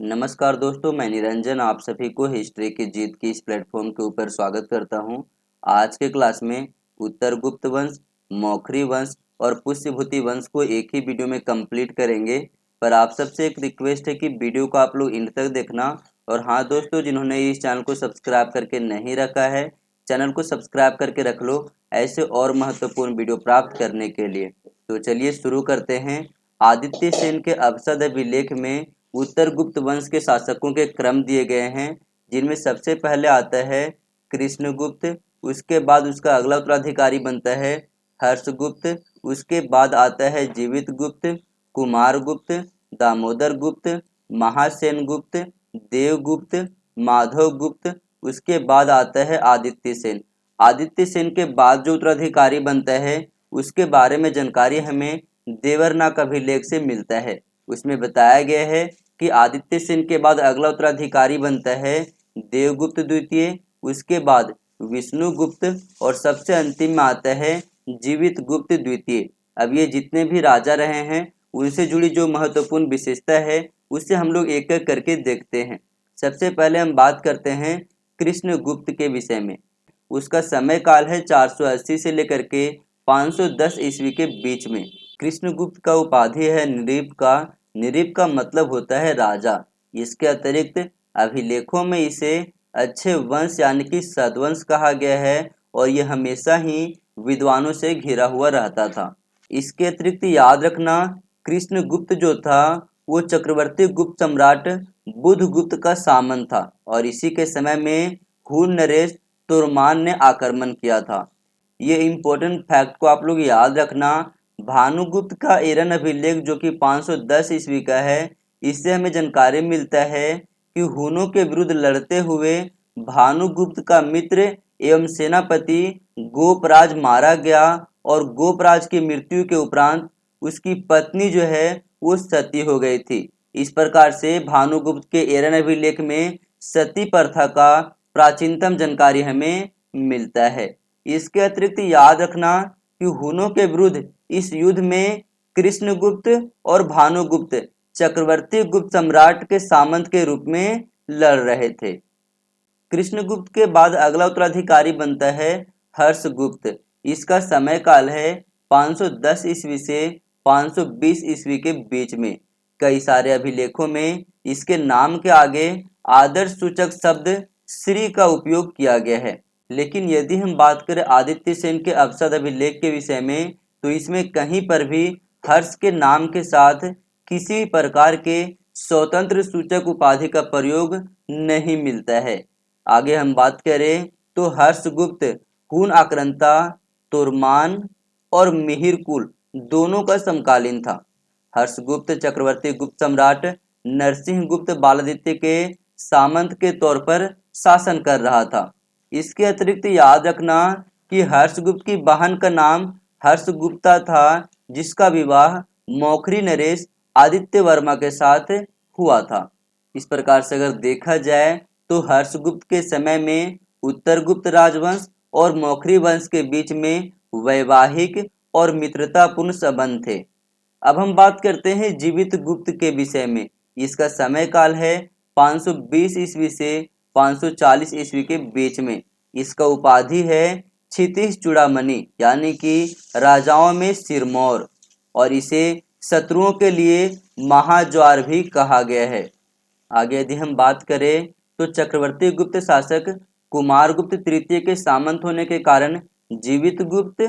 नमस्कार दोस्तों, मैं निरंजन आप सभी को हिस्ट्री की जीत की इस प्लेटफॉर्म के ऊपर स्वागत करता हूं। आज के क्लास में उत्तर गुप्त वंश, मौखरी वंश और पुष्यभूति वंश को एक ही वीडियो में कंप्लीट करेंगे। पर आप सबसे एक रिक्वेस्ट है कि वीडियो को आप लोग एंड तक देखना। और हाँ दोस्तों, जिन्होंने इस चैनल को सब्सक्राइब करके नहीं रखा है, चैनल को सब्सक्राइब करके रख लो ऐसे और महत्वपूर्ण वीडियो प्राप्त करने के लिए। तो चलिए शुरू करते हैं। आदित्य सेन के अवसद अभिलेख में उत्तर गुप्त वंश के शासकों के क्रम दिए गए हैं, जिनमें सबसे पहले आता है कृष्णगुप्त। उसके बाद उसका अगला उत्तराधिकारी बनता है हर्षगुप्त। उसके बाद आता है जीवित गुप्त, कुमार गुप्त, दामोदर गुप्त, महासेन गुप्त, देवगुप्त, माधव गुप्त। उसके बाद आता है आदित्य सेन। आदित्य सेन के बाद जो उत्तराधिकारी बनता है उसके बारे में जानकारी हमें देवरनाक अभिलेख से मिलता है। उसमें बताया गया है कि आदित्य सेन के बाद अगला उत्तराधिकारी बनता है देवगुप्त द्वितीय। उसके बाद विष्णुगुप्त और सबसे अंतिम में आता है जीवित गुप्त द्वितीय। अब ये जितने भी राजा रहे हैं उनसे जुड़ी जो महत्वपूर्ण विशेषता है उससे हम लोग एक एक करके देखते हैं। सबसे पहले हम बात करते हैं कृष्णगुप्त के विषय में। उसका समय काल है 480 से लेकर के 510 ईस्वी के बीच में। कृष्णगुप्त का उपाधि है नृप का। नृप का मतलब होता है राजा। इसके अतिरिक्त अभिलेखों में इसे अच्छे वंश यानी कि सद्वंश कहा गया है और यह हमेशा ही विद्वानों से घिरा हुआ रहता था। इसके अतिरिक्त याद रखना, कृष्णगुप्त जो था वो चक्रवर्ती गुप्त सम्राट बुधगुप्त का सामंत था और इसी के समय में हुन नरेश तोरमान ने आक्रमण किया था। ये इम्पोर्टेंट फैक्ट को आप लोग याद रखना। भानुगुप्त का एरन अभिलेख जो कि 510 ईस्वी का है, इससे हमें जानकारी मिलता है कि हुनों के विरुद्ध लड़ते हुए भानुगुप्त का मित्र एवं सेनापति गोपराज मारा गया और गोपराज की मृत्यु के उपरांत उसकी पत्नी जो है वो सती हो गई थी। इस प्रकार से भानुगुप्त के एरन अभिलेख में सती प्रथा का प्राचीनतम जानकारी हमें मिलता है। इसके अतिरिक्त याद रखना कि हुनों के विरुद्ध इस युद्ध में कृष्णगुप्त और भानुगुप्त चक्रवर्ती गुप्त सम्राट के सामंत के रूप में लड़ रहे थे। कृष्णगुप्त के बाद अगला उत्तराधिकारी बनता है हर्षगुप्त। इसका समय काल है 510 ईस्वी से 520 ईस्वी के बीच में। कई सारे अभिलेखों में इसके नाम के आगे आदर्श सूचक शब्द श्री का उपयोग किया गया है। लेकिन यदि हम बात करें आदित्य सेन के अवसद अभिलेख के विषय में तो इसमें कहीं पर भी हर्ष के नाम के साथ किसी प्रकार के स्वतंत्र सूचक उपाधि का प्रयोग नहीं मिलता है। आगे हम बात करें तो हर्षगुप्त हुन आक्रांता, तोरमान और मिहिरकुल दोनों का समकालीन था। हर्षगुप्त चक्रवर्ती गुप्त सम्राट नरसिंह गुप्त बालादित्य के सामंत के तौर पर शासन कर रहा था। इसके अतिरिक्त याद रखना कि हर्षगुप्त की बहन का नाम हर्षगुप्ता था, जिसका विवाह मौखरी नरेश आदित्य वर्मा के साथ हुआ था। इस प्रकार से अगर देखा जाए तो हर्षगुप्त के समय में उत्तर गुप्त राजवंश और मौखरी वंश के बीच में वैवाहिक और मित्रतापूर्ण संबंध थे। अब हम बात करते हैं जीवित गुप्त के विषय में। इसका समय काल है 520 ईस्वी से 540 ईस्वी के बीच में। इसका उपाधि है क्षितिज चूड़ामणि यानी कि राजाओं में सिरमौर और इसे शत्रुओं के लिए महाज्वार भी कहा गया है। आगे यदि हम बात करें तो चक्रवर्ती गुप्त शासक कुमार गुप्त तृतीय के सामंत होने के कारण जीवित गुप्त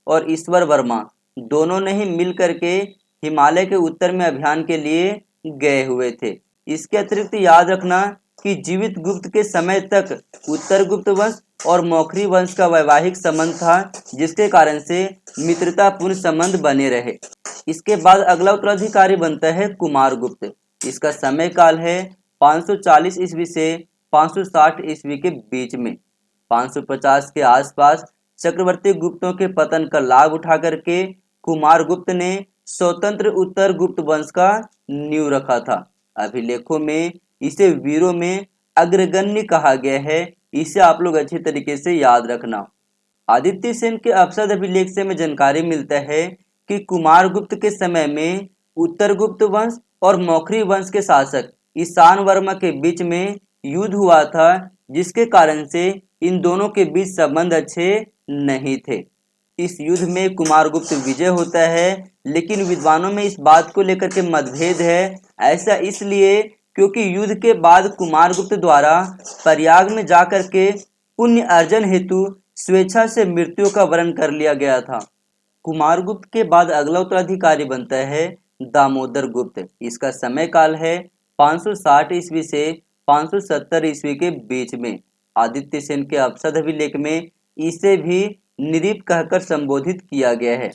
और ईश्वर वर्मा दोनों ने ही मिल करके हिमालय के उत्तर में अभियान के लिए गए हुए थे। इसके अतिरिक्त याद रखना कि जीवित गुप्त के समय तक उत्तर गुप्त वंश और मौखरी वंश का वैवाहिक संबंध था, जिसके कारण से मित्रतापूर्ण संबंध बने रहे। इसके बाद अगला उत्तराधिकारी बनता है कुमार गुप्त। इसका समय काल है 540 ईस्वी से 560 ईस्वी के बीच में। 550 के आसपास चक्रवर्ती गुप्तों के पतन का लाभ उठा करके कुमार गुप्त ने स्वतंत्र उत्तर गुप्त वंश का नींव रखा था। अभिलेखों में इसे वीरों में अग्रगण्य कहा गया है। इसे आप लोग अच्छे तरीके से याद रखना। आदित्य सेन के अवसद अभिलेख से हमें जानकारी मिलता है कि कुमारगुप्त के समय में उत्तरगुप्त वंश और मौखरी वंश के शासक ईशान वर्मा के बीच में युद्ध हुआ था, जिसके कारण से इन दोनों के बीच संबंध अच्छे नहीं थे। इस युद्ध में कुमारगुप्त विजय होता है, लेकिन विद्वानों में इस बात को लेकर के मतभेद है। ऐसा इसलिए क्योंकि युद्ध के बाद कुमारगुप्त द्वारा प्रयाग में जाकर के पुण्य अर्जन हेतु स्वेच्छा से मृत्यु का वरण कर लिया गया था। कुमारगुप्त के बाद अगला उत्तराधिकारी बनता है दामोदर गुप्त। इसका समय काल है 560 ईस्वी से 570 ईस्वी के बीच में। आदित्य सेन के अपसद अभिलेख में इसे भी निरीप कहकर संबोधित किया गया है।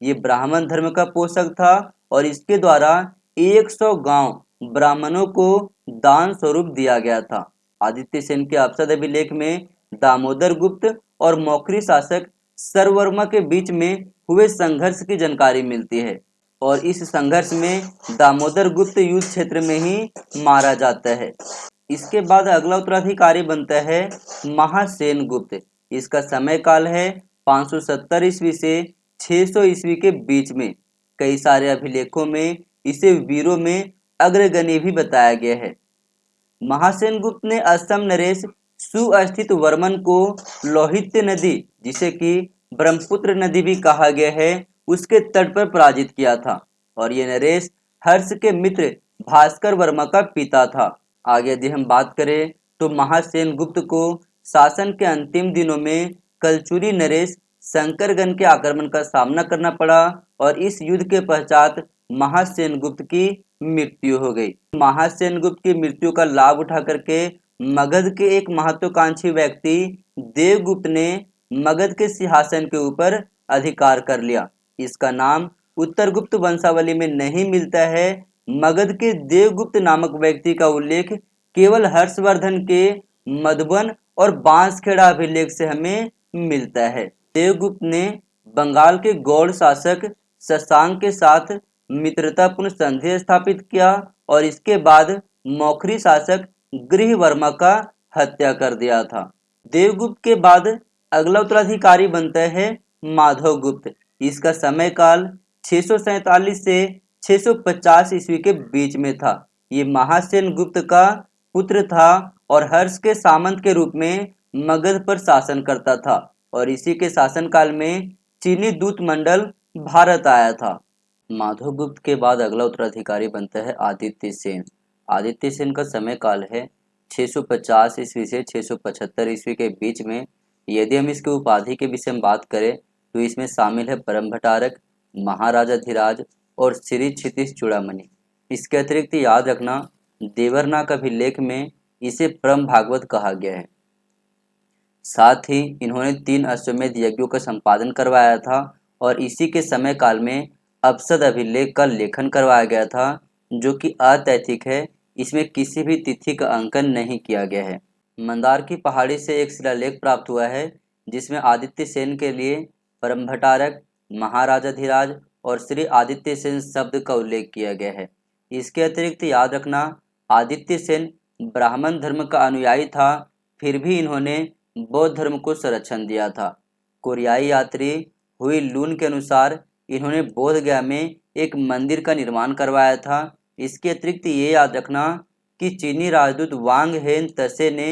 ये ब्राह्मण धर्म का पोषक था और इसके द्वारा 100 गांव ब्राह्मणों को दान स्वरूप दिया गया था। आदित्य सेन के अपसद अभिलेख में दामोदर गुप्त और मौखरी शासक सर्ववर्मा के बीच में हुए संघर्ष की जानकारी मिलती है और इस संघर्ष में दामोदर गुप्त युद्ध क्षेत्र में ही मारा जाता है। इसके बाद अगला उत्तराधिकारी बनता है महासेन गुप्त। इसका समय काल है 570 ईस्वी से 600 ईस्वी के बीच में। कई सारे अभिलेखों में इसे वीरों में अग्रगण्य भी बताया गया है। महासेन गुप्त ने असम नरेश सुअस्थित वर्मन को लोहित्य नदी, जिसे कि ब्रह्मपुत्र नदी भी कहा गया है, उसके तट पर पराजित किया था और ये नरेश हर्ष के मित्र भास्कर वर्मा का पिता था। आगे यदि हम बात करें तो महासेन गुप्त को शासन के अंतिम दिनों में कलचुरी नरेश शंकरगण के आक्रमण का सामना करना पड़ा और इस युद्ध के पश्चात महासेन गुप्त की मृत्यु हो गई। महासेन गुप्त की मृत्यु का लाभ उठा करके मगध के एक महत्वाकांक्षी व्यक्ति देवगुप्त ने मगध के सिंहासन के ऊपर अधिकार कर लिया। इसका नाम उत्तरगुप्त वंशावली में नहीं मिलता है। मगध के देवगुप्त नामक व्यक्ति का उल्लेख केवल हर्षवर्धन के मधुबन और बांसखेड़ा अभिलेख से हमें मिलता है। देवगुप्त ने बंगाल के गौड़ शासक शशांक के साथ मित्रतापूर्ण संधि स्थापित किया और इसके बाद मौखरी शासक गृहवर्मा का हत्या कर दिया था। देवगुप्त के बाद अगला उत्तराधिकारी बनता है माधव गुप्त। इसका समय काल 647 से 650 ईस्वी के बीच में था। ये महासेन गुप्त का पुत्र था और हर्ष के सामंत के रूप में मगध पर शासन करता था और इसी के शासनकाल में चीनी दूत मंडल भारत आया था। माधव गुप्त के बाद अगला उत्तराधिकारी बनता है आदित्य सेन। आदित्य सेन का समय काल है 650 ईस्वी से 675 ईस्वी के बीच में। यदि हम इसके उपाधि के विषय में बात करें तो इसमें शामिल है परम भटारक, महाराजा धीराज और श्री क्षितिज चूड़ामणि। इसके अतिरिक्त याद रखना देवरनाक अभिलेख में इसे परम भागवत कहा गया है। साथ ही इन्होंने 3 अश्वमेध यज्ञों का संपादन करवाया था और इसी के समय काल में अपसद अभिलेख का लेखन करवाया गया था, जो कि अतैतिक है। इसमें किसी भी तिथि का अंकन नहीं किया गया है। मंदार की पहाड़ी से एक शिलालेख प्राप्त हुआ है जिसमें आदित्य सेन के लिए परम भटारक, महाराजा धीराज और श्री आदित्य सेन शब्द का उल्लेख किया गया है। इसके अतिरिक्त याद रखना आदित्य सेन ब्राह्मण धर्म का अनुयायी था, फिर भी इन्होंने बौद्ध धर्म को संरक्षण दिया था। कोरियाई यात्री हुई लून के अनुसार इन्होंने बोध गया में एक मंदिर का निर्माण करवाया था। इसके अतिरिक्त ये याद रखना कि चीनी राजदूत वांग हेन तसे ने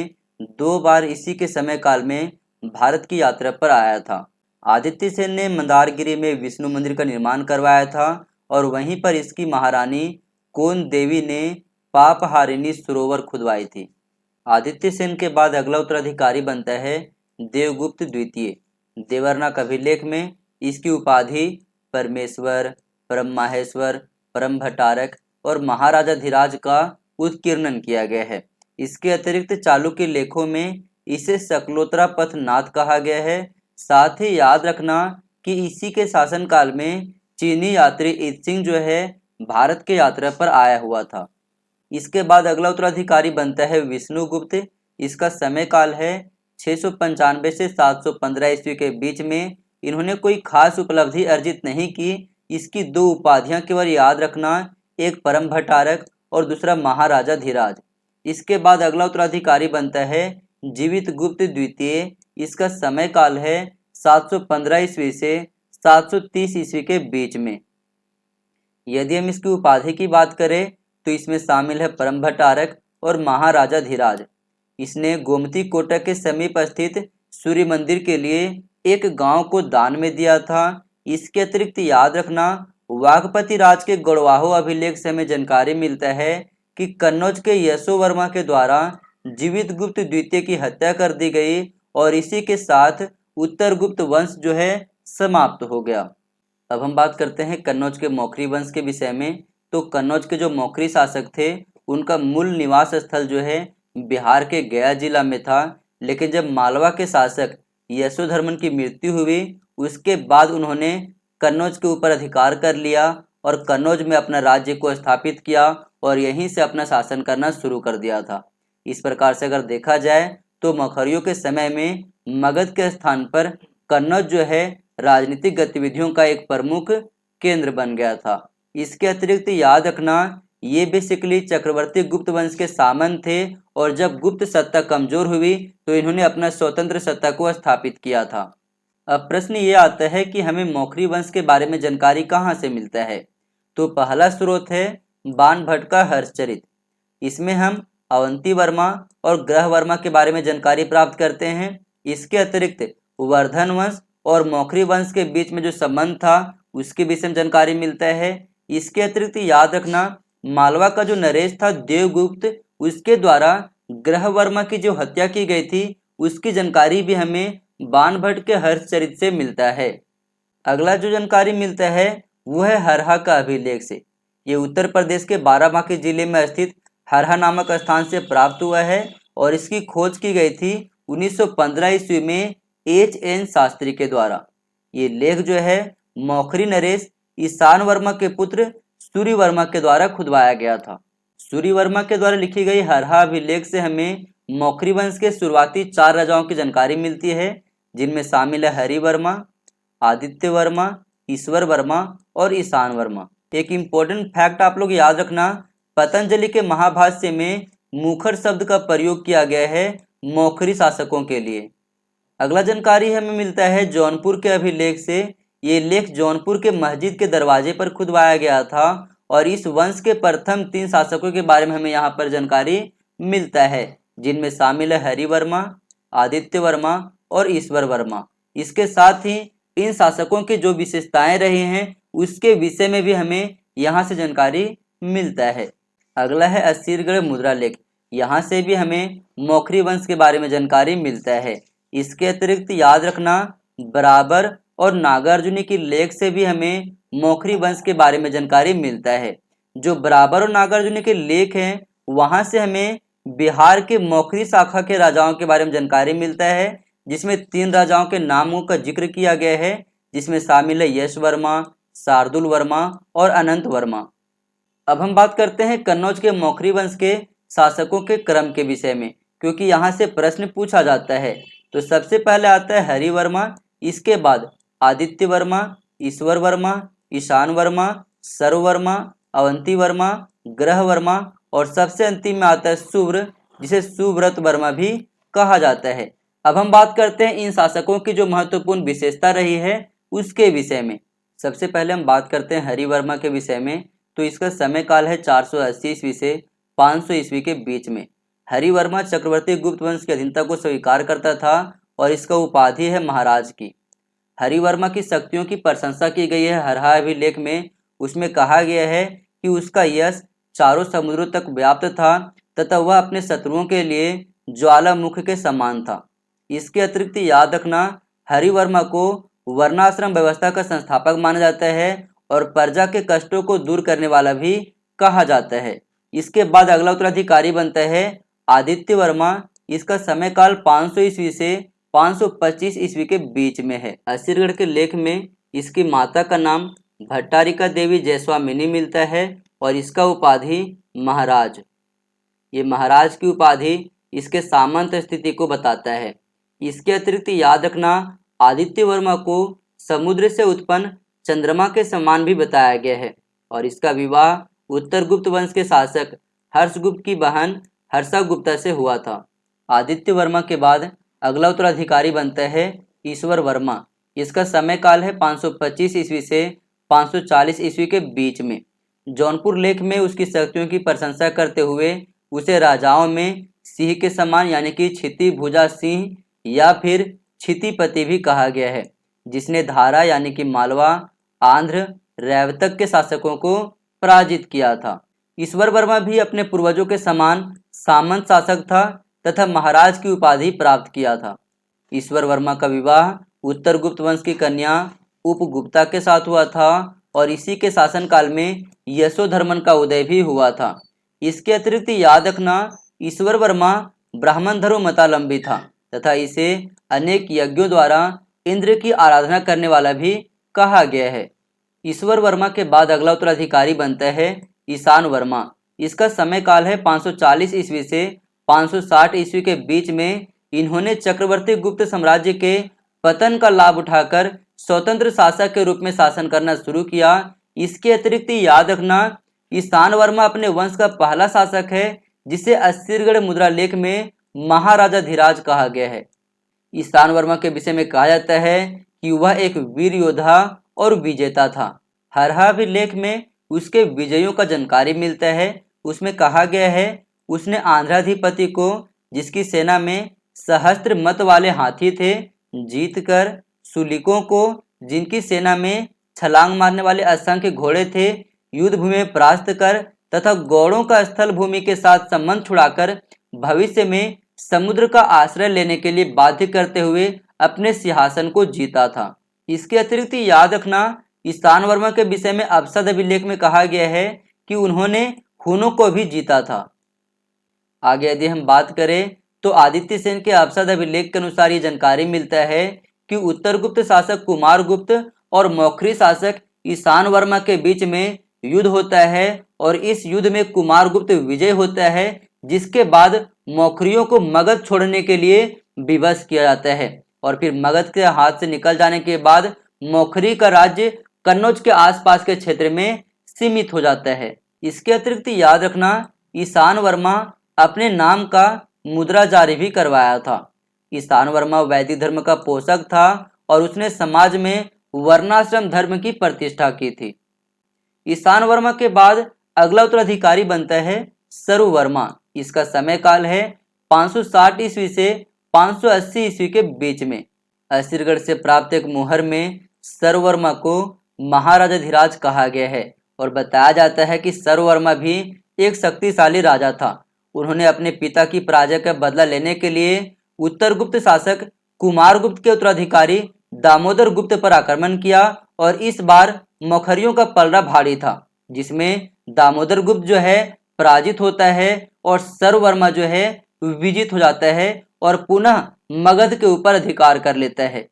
2 बार इसी के समय काल में भारत की यात्रा पर आया था। आदित्य सेन ने मंदारगिरी में विष्णु मंदिर का निर्माण करवाया था और वहीं पर इसकी महारानी कोन देवी ने पापहारिणी सरोवर खुदवाई थी। आदित्य सेन के बाद अगला उत्तराधिकारी बनता है देवगुप्त द्वितीय। देवरनाक अभिलेख में इसकी उपाधि परमेश्वर, परम माहेश्वर, परम भटारक और महाराजा धीराज का उत्कीर्णन किया गया है। इसके अतिरिक्त चालुक्य लेखों में इसे शकलोत्रा पथ नाथ कहा गया है। साथ ही याद रखना कि इसी के शासनकाल में चीनी यात्री इत्सिंग जो है भारत के यात्रा पर आया हुआ था। इसके बाद अगला उत्तराधिकारी बनता है विष्णुगुप्त। इसका समय काल है 695 से 715 ईस्वी के बीच में। इन्होंने कोई खास उपलब्धि अर्जित नहीं की। इसकी 2 उपाधियां केवल याद रखना, एक परम भटारक और दूसरा महाराजा धीराज। इसके बाद अगला उत्तराधिकारी बनता है जीवित गुप्त द्वितीय। इसका समय काल है 715 ईस्वी से 730 ईस्वी के बीच में। यदि हम इसकी उपाधि की बात करें तो इसमें शामिल है परम भट्टारक और महाराजा धीराज। इसने गोमती कोटा के समीप स्थित सूर्य मंदिर के लिए एक गांव को दान में दिया था। इसके अतिरिक्त याद रखना, वाघपति राज के गढ़वाहो अभिलेख से हमें जानकारी मिलता है कि कन्नौज के यशो वर्मा के द्वारा जीवित गुप्त द्वितीय की हत्या कर दी गई और इसी के साथ उत्तर गुप्त वंश जो है समाप्त हो गया। अब हम बात करते हैं कन्नौज के मौखरी वंश के विषय में। तो कन्नौज के जो मौखरी शासक थे उनका मूल निवास स्थल जो है बिहार के गया जिला में था, लेकिन जब मालवा के शासक यशोधर्मन की मृत्यु हुई उसके बाद उन्होंने कन्नौज के ऊपर अधिकार कर लिया और कन्नौज में अपना राज्य को स्थापित किया और यहीं से अपना शासन करना शुरू कर दिया था। इस प्रकार से अगर देखा जाए तो मौखरियों के समय में मगध के स्थान पर कन्नौज जो है राजनीतिक गतिविधियों का एक प्रमुख केंद्र बन गया था। इसके अतिरिक्त याद रखना, ये बेसिकली चक्रवर्ती गुप्त वंश के सामंत थे और जब गुप्त सत्ता कमजोर हुई तो इन्होंने अपना स्वतंत्र सत्ता को स्थापित किया था। अब प्रश्न ये आता है कि हमें मौखरी वंश के बारे में जानकारी कहाँ से मिलता है। तो पहला स्रोत है बाणभट्ट का हर्षचरित। इसमें हम अवंती वर्मा और ग्रह वर्मा के बारे में जानकारी प्राप्त करते हैं। इसके अतिरिक्त वर्धन वंश और मौखरी वंश के बीच में जो संबंध था उसके विषय में जानकारी मिलता है। इसके अतिरिक्त याद रखना, मालवा का जो नरेश था देवगुप्त, उसके द्वारा ग्रह वर्मा की जो हत्या की गई थी उसकी जानकारी भी हमें बाणभट्ट के हर्षचरित से मिलता है। अगला जो जानकारी मिलता है वो है हरहा का अभिलेख से। ये उत्तर प्रदेश के बाराबंकी जिले में स्थित हरहा नामक स्थान से प्राप्त हुआ है और इसकी खोज की गई थी 1915 ईस्वी में H.N. शास्त्री के द्वारा। ये लेख जो है मौखरी नरेश ईशान वर्मा के पुत्र सूर्य वर्मा के द्वारा खुदवाया गया था। सूर्य वर्मा के द्वारा लिखी गई हरहा अभिलेख से हमें मौखरी वंश के शुरुआती 4 राजाओं की जानकारी मिलती है, जिनमें शामिल है हरि वर्मा, आदित्य वर्मा, ईश्वर वर्मा और ईशान वर्मा। एक इम्पोर्टेंट फैक्ट आप लोग याद रखना, पतंजलि के महाभाष्य में मुखर शब्द का प्रयोग किया गया है मौखरी शासकों के लिए। अगला जानकारी हमें मिलता है जौनपुर के अभिलेख से। ये लेख जौनपुर के मस्जिद के दरवाजे पर खुदवाया गया था और इस वंश के प्रथम 3 शासकों के बारे में हमें यहाँ पर जानकारी मिलता है, जिनमें शामिल है हरि वर्मा, आदित्य वर्मा और ईश्वर वर्मा। इसके साथ ही इन शासकों की जो विशेषताएं रही हैं उसके विषय में भी हमें यहाँ से जानकारी मिलता है। अगला है असीरगढ़ मुद्रा लेख। यहाँ से भी हमें मौखरी वंश के बारे में जानकारी मिलता है। इसके अतिरिक्त याद रखना, बराबर और नागार्जुनी की लेख से भी हमें मौखरी वंश के बारे में जानकारी मिलता है। जो बराबर और नागार्जुनी के लेख हैं वहाँ से हमें बिहार के मौखरी शाखा के राजाओं के बारे में जानकारी मिलता है, जिसमें 3 राजाओं के नामों का जिक्र किया गया है, जिसमें शामिल है यश वर्मा, शार्दुल वर्मा और अनंत वर्मा। अब हम बात करते हैं कन्नौज के मौखरी वंश के शासकों के क्रम के विषय में, क्योंकि यहाँ से प्रश्न पूछा जाता है। तो सबसे पहले आता है हरि वर्मा, इसके बाद आदित्य वर्मा, ईश्वर वर्मा, ईशान वर्मा, सर्व वर्मा, अवंती वर्मा, ग्रह वर्मा और सबसे अंतिम में आता है सुव्र, जिसे सुव्रत वर्मा भी कहा जाता है। अब हम बात करते हैं इन शासकों की जो महत्वपूर्ण विशेषता रही है उसके विषय में। सबसे पहले हम बात करते हैं हरि वर्मा के विषय में। तो इसका समय काल है 480 ईस्वी से 500 ईस्वी के बीच में। हरि वर्मा चक्रवर्ती गुप्त वंश की अधीनता को स्वीकार करता था और इसका उपाधि है महाराज की। हरि वर्मा की शक्तियों की प्रशंसा की गई है हरहा अभिलेख में। उसमें कहा गया है कि उसका यश चारों समुद्रों तक व्याप्त था तथा वह अपने शत्रुओं के लिए ज्वालामुख के समान था। इसके अतिरिक्त याद रखना, हरि वर्मा को वर्णाश्रम व्यवस्था का संस्थापक माना जाता है और प्रजा के कष्टों को दूर करने वाला भी कहा जाता है। इसके बाद अगला उत्तराधिकारी बनता है आदित्य वर्मा। इसका समय काल 500 ईस्वी से 525 ईस्वी के बीच में है। असीरगढ़ के लेख में इसकी माता का नाम भट्टारिका देवी जयस्वामिनी मिलता है और इसका उपाधि महाराज। ये महाराज की उपाधि इसके सामंत स्थिति को बताता है। इसके अतिरिक्त याद रखना, आदित्य वर्मा को समुद्र से उत्पन्न चंद्रमा के समान भी बताया गया है और इसका विवाह उत्तर गुप्त वंश के शासक हर्षगुप्त की बहन हर्षा गुप्ता से हुआ था। आदित्य वर्मा के बाद अगला उत्तराधिकारी बनता है ईश्वर वर्मा। इसका समय काल है 525 ईस्वी से 540 ईस्वी के बीच में। जौनपुर लेख में उसकी शक्तियों की प्रशंसा करते हुए उसे राजाओं में सिंह के समान यानी कि क्षिति भुजा सिंह या फिर क्षितिपति भी कहा गया है, जिसने धारा यानी कि मालवा, आंध्र, रैवतक के शासकों को पराजित किया था। ईश्वर वर्मा भी अपने पूर्वजों के समान सामंत शासक था तथा महाराज की उपाधि प्राप्त किया था। ईश्वर वर्मा का विवाह उत्तर गुप्त वंश की कन्या उपगुप्ता के साथ हुआ था और इसी के शासनकाल में यशोधर्मन का उदय भी हुआ था। इसके अतिरिक्त याद रखना, ईश्वर वर्मा ब्राह्मण धर्मावलंबी था तथा इसे अनेक यज्ञों द्वारा इंद्र की आराधना करने वाला भी कहा गया है। ईश्वर वर्मा के बाद अगला उत्तराधिकारी बनता है ईशान वर्मा। इसका समय काल है 540 ईस्वी से 560 ईस्वी के बीच में। इन्होंने चक्रवर्ती गुप्त साम्राज्य के पतन का लाभ उठाकर स्वतंत्र शासक के रूप में शासन करना शुरू किया। इसके अतिरिक्त याद रखना, ईशान वर्मा अपने वंश का पहला शासक है जिसे अस्सीरगढ़ मुद्रा लेख में महाराजा धीराज कहा गया है। ईशान वर्मा के विषय में कहा जाता है कि वह एक वीर योद्धा और विजेता था। हर लेख में उसके विजयों का जानकारी मिलता है। उसमें कहा गया है उसने आंध्राधिपति को, जिसकी सेना में सहस्त्र मत वाले हाथी थे, जीतकर सुलिकों को, जिनकी सेना में छलांग मारने वाले असंख्य घोड़े थे, युद्ध भूमि में परास्त कर तथा गौड़ों का स्थल भूमि के साथ संबंध छुड़ाकर भविष्य में समुद्र का आश्रय लेने के लिए बाध्य करते हुए अपने सिंहासन को जीता था। इसके अतिरिक्त याद रखना, ईशान वर्मा के विषय में अवसाद अभिलेख में कहा गया है कि उन्होंने हुनों को भी जीता था। आगे यदि हम बात करें तो आदित्य सेन के अवसाद अभिलेख के अनुसार ये जानकारी मिलता है कि उत्तर गुप्त शासक कुमार गुप्त और मौखरी शासक ईशान वर्मा के बीच में युद्ध होता है और इस युद्ध में कुमार गुप्त विजय होता है, जिसके बाद मौखरियों को मगध छोड़ने के लिए विवश किया जाता है और फिर मगध के हाथ से निकल जाने के बाद मौखरी का राज्य कन्नौज के आसपास के क्षेत्र में सीमित हो जाता है। इसके अतिरिक्त याद रखना, ईशान वर्मा अपने नाम का मुद्रा जारी भी करवाया था। ईशान वर्मा वैदिक धर्म का पोषक था और उसने समाज में वर्णाश्रम धर्म की प्रतिष्ठा की थी। ईशान वर्मा के बाद अगला उत्तराधिकारी बनता है सरु वर्मा। इसका समय काल है 560 ईस्वी से 580 ईस्वी के बीच में। अस्सीरगढ़ से प्राप्त एक मुहर में सरु वर्मा को महाराजा धीराज कहा गया है और बताया जाता है कि सरु वर्मा भी एक शक्तिशाली राजा था। उन्होंने अपने पिता की पराजय का बदला लेने के लिए उत्तर गुप्त शासक कुमार गुप्त के उत्तराधिकारी दामोदर गुप्त पर आक्रमण किया और इस बार मौखरियों का पलड़ा भारी था, जिसमें दामोदर गुप्त जो है पराजित होता है और सरु वर्मा जो है विजित हो जाता है और पुनः मगध के ऊपर अधिकार कर लेता है।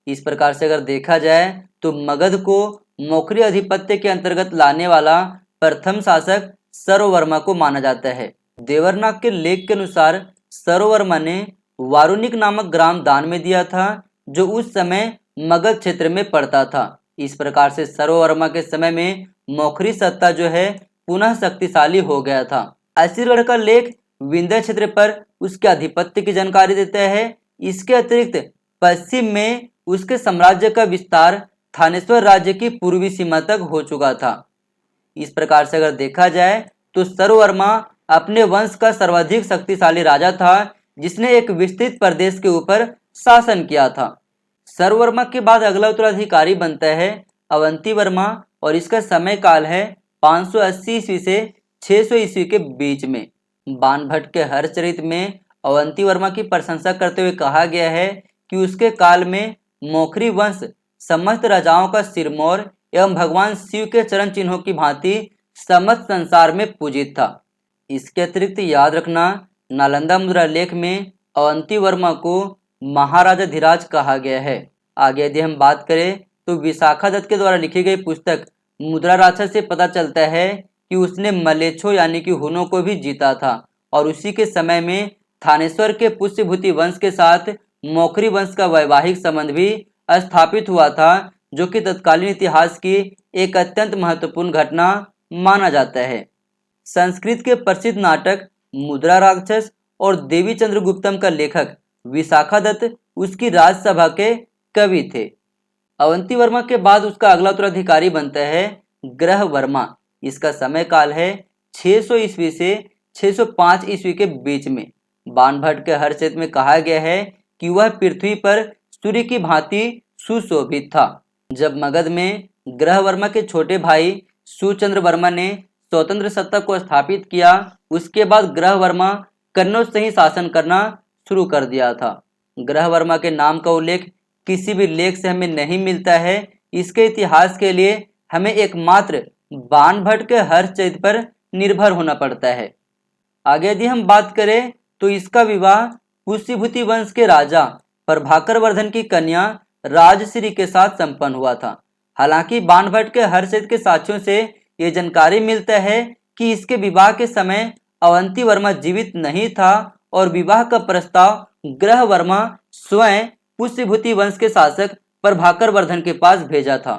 इस प्रकार से अगर देखा जाए तो मगध को मौखरी अधिपत्य के अंतर्गत लाने वाला प्रथम शासक सरु वर्मा को माना जाता है। देवरनाग के लेख के अनुसार सरु वर्मा ने वारुनिक नामक ग्राम दान में दिया था, जो उस समय मगध क्षेत्र में पड़ता था। इस प्रकार से सरु वर्मा के समय में मौखरी सत्ता जो है पुनः शक्तिशाली हो गया था। अस्सीरगढ़ का लेख विंध्य क्षेत्र पर उसके आधिपत्य की जानकारी देता है। इसके अतिरिक्त पश्चिम में उसके साम्राज्य का विस्तार थानेश्वर राज्य की पूर्वी सीमा तक हो चुका था। इस प्रकार से अगर देखा जाए तो सरु वर्मा अपने वंश का सर्वाधिक शक्तिशाली राजा था, जिसने एक विस्तृत प्रदेश के ऊपर शासन किया था। सरु वर्मा के बाद अगला उत्तराधिकारी बनता है अवंती वर्मा और इसका समय काल है 580 ईस्वी से 600 ईस्वी के बीच में। बाणभट्ट के हरचरित में अवंती वर्मा की प्रशंसा करते हुए कहा गया है कि उसके काल में मौखरी वंश समस्त राजाओं का सिरमौर एवं भगवान शिव के चरण चिन्हों की भांति समस्त संसार में पूजित था। इसके अतिरिक्त याद रखना, नालंदा मुद्रा लेख में अवंती वर्मा को महाराजा धीराज कहा गया है। आगे यदि हम बात करें तो विशाखा दत्त के द्वारा लिखी गई पुस्तक मुद्रा राक्षस से पता चलता है कि उसने मलेच्छों यानी कि हुनों को भी जीता था और उसी के समय में थानेश्वर के पुष्यभूति वंश के साथ मौखरी वंश का वैवाहिक संबंध भी स्थापित हुआ था, जो कि तत्कालीन इतिहास की एक अत्यंत महत्वपूर्ण घटना माना जाता है। संस्कृत के प्रसिद्ध नाटक मुद्रा राक्षस और देवी चंद्रगुप्तम का लेखक विशाखा दत्त उसकी राजसभा के कवि थे। अवंती वर्मा के बाद उसका अगला उत्तराधिकारी बनता है ग्रह वर्मा। इसका समय काल है 600 ईस्वी से 605 ईस्वी के बीच में। बाणभट्ट के हर्षचित्र में कहा गया है कि वह पृथ्वी पर सूर्य की भांति सुशोभित था। जब मगध में ग्रह वर्मा के छोटे भाई सुचंद्र वर्मा ने स्वतंत्र सत्ता को स्थापित किया, उसके बाद ग्रह वर्मा कन्नौज से ही शासन करना शुरू कर दिया था। ग्रह वर्मा के नाम का उल्लेख किसी भी लेख से हमें नहीं मिलता है। इसके इतिहास के लिए हमें एकमात्र बाणभट्ट के हर्षचरित पर निर्भर होना पड़ता है। आगे यदि हम बात करें तो इसका विवाह पुष्यभूति वंश के राजा प्रभाकर वर्धन की कन्या राजश्री के साथ संपन्न हुआ था। हालांकि बाणभट्ट के हर्षचरित के साक्ष्यों से यह जानकारी मिलता है कि इसके विवाह के समय अवंती वर्मा जीवित नहीं था और विवाह का प्रस्ताव ग्रह वर्मा स्वयं पुष्यभूति वंश के शासक प्रभाकर वर्धन के पास भेजा था।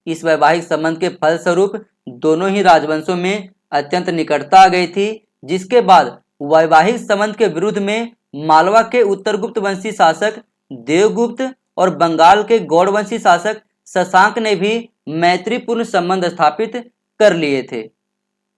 इस वैवाहिक संबंध के फलस्वरूप दोनों ही राजवंशों में अत्यंत निकटता आ गई थी, जिसके बाद वैवाहिक संबंध के विरुद्ध में मालवा के उत्तरगुप्त वंशी शासक देवगुप्त और बंगाल के गौड़वंशी शासक शशांक ने भी मैत्रीपूर्ण संबंध स्थापित कर लिए थे।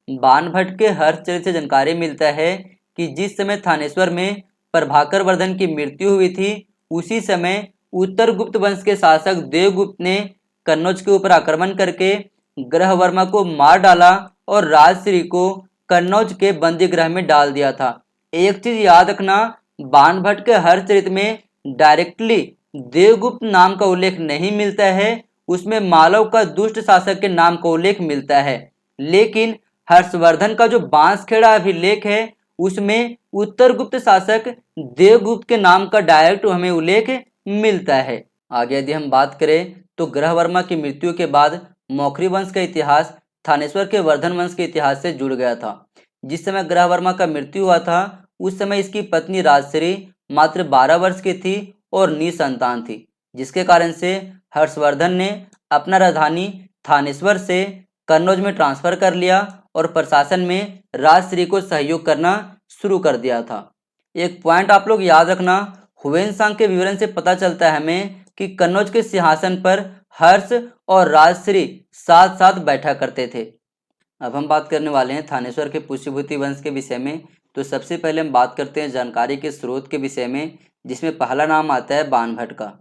बाणभट्ट के हर्षचरित से जानकारी मिलता है कि जिस समय थानेश्वर में प्रभाकर वर्धन की मृत्यु हुई थी, उसी समय उत्तर गुप्त वंश के शासक देवगुप्त ने कन्नौज के ऊपर आक्रमण करके ग्रह वर्मा को मार डाला और राजश्री को कन्नौज के बंदी गृह में डाल दिया था। एक चीज याद रखना, बाणभट्ट के हर्षचरित में डायरेक्टली देवगुप्त नाम का उल्लेख नहीं मिलता है, उसमें मालव का दुष्ट शासक के नाम का उल्लेख मिलता है। लेकिन हर्षवर्धन का जो बांसखेड़ा अभिलेख है उसमें उत्तर गुप्त शासक देवगुप्त के नाम का डायरेक्ट हमें उल्लेख मिलता है। आगे यदि हम बात करें तो ग्रह वर्मा की मृत्यु के बाद मौखरी वंश का इतिहास थानेश्वर के वर्धन वंश के इतिहास से जुड़ गया था। जिस समय ग्रह वर्मा का मृत्यु हुआ था उस समय इसकी पत्नी राजश्री मात्र 12 वर्ष की थी और निसंतान थी, जिसके कारण से हर्षवर्धन ने अपना राजधानी थानेश्वर से कन्नौज में ट्रांसफर कर लिया और प्रशासन में राजश्री को सहयोग करना शुरू कर दिया था। एक पॉइंट आप लोग याद रखना, हुएन के विवरण से पता चलता है हमें कि कन्नौज के सिंहासन पर हर्ष और राजश्री साथ साथ बैठा करते थे। अब हम बात करने वाले हैं थानेश्वर के पुष्यभूति वंश के विषय में। तो सबसे पहले हम बात करते हैं जानकारी के स्रोत के विषय में, जिसमें पहला नाम आता है बाणभट्ट का।